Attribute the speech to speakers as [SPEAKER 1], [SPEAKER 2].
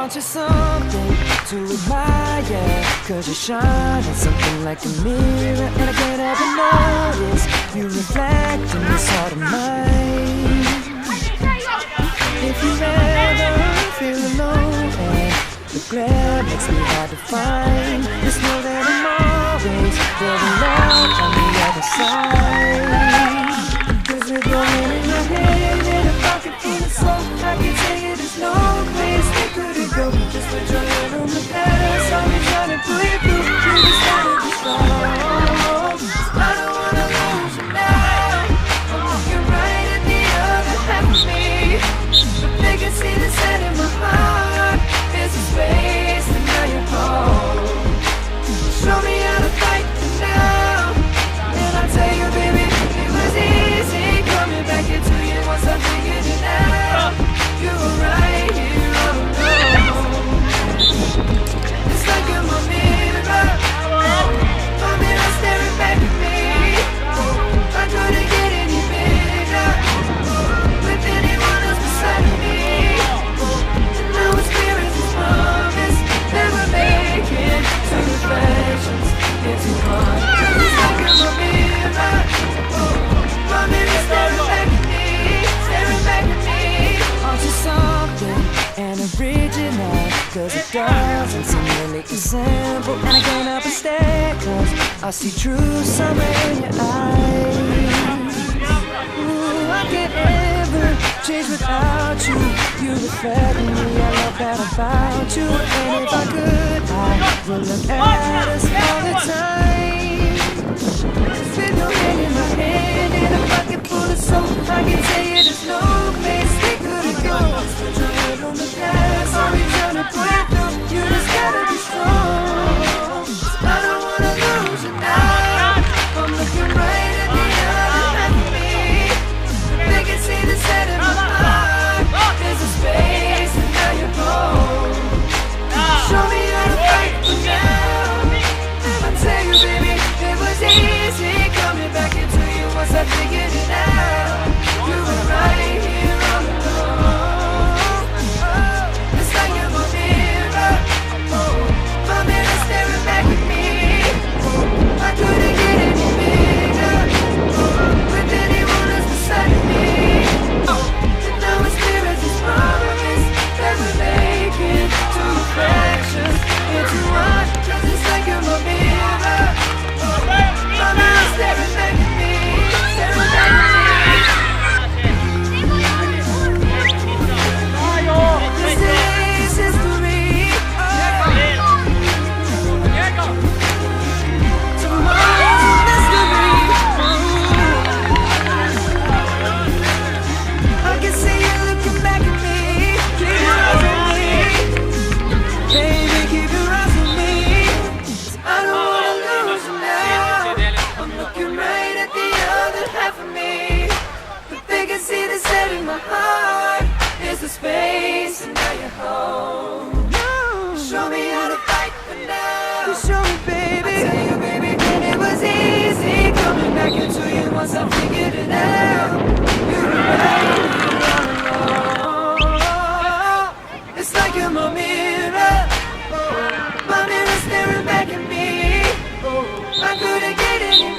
[SPEAKER 1] Aren't you something to admire? Cause you shine on something like a mirror, and I can't help but notice you reflect in this heart of mine. If you ever feel alone and the glare makes me hard to find, just know that I'm always very love on the other side. Cause with your hand in your hand and a pocket full of soul, I can tell you there's no place we couldn't go. Just put your hand on the past, I'll be trying to pull you through. You just gotta be strong. I don't wanna lose you now. I'm looking right at the other half of me, but they can see the set in my heart. There's a space and now you're home. Show me how to fight now, and I'll tell you, baby, it was easy coming back into you once I figured it out. You were right here all alone. It's like you're my mirror, my mirror staring back at me. I couldn't get any bigger with anyone else beside me. And now it's clear as this promise that we're making two reflections into one. It's like you're my mirror, my mirror staring back at me, staring back at me. Aren't you something and original? Cause it doesn't seem really simple, and I can't help but stare, cause I see true summer in your eyes. Ooh, I can't ever change without you. You reflect me, I love that about you. And if I could, I would look at us all the time. Just with your hand in my hand and a pocket full of soul, I can tell you there's no place we couldn't go. Just put your head on the gas, I'll be trying to pull you through. You just gotta be strong. I don't wanna lose you now. I'm looking right at the other half of me, they can see the set in my heart. There's a space and now you're home. Show me how to fight for now, and I'll tell you, baby, it was easy coming back into you once I figured it out. You were right here all alone. It's like you're my mirror, my mirror staring back at me. I couldn't get any bigger with anyone else beside me. And now it's clear as this promise that we're making two reflections into one. Cause it's like you're my mirror, my mirror staring back at me, staring back at me. This is history. Tomorrow's mystery. I can see you looking back at me. Keep your eyes on me, baby, keep your eyes on me. I don't wanna lose you now. I'm looking right at the other half of me, but they can see the set in my heart. There's the space and now you're home. Show me how to fight for now. You show me, baby. I tell you, baby, and it was easy coming back into you once I figured it out. You were right here all alone. It's like you're my mirror, my mirror staring back at me. I couldn't get any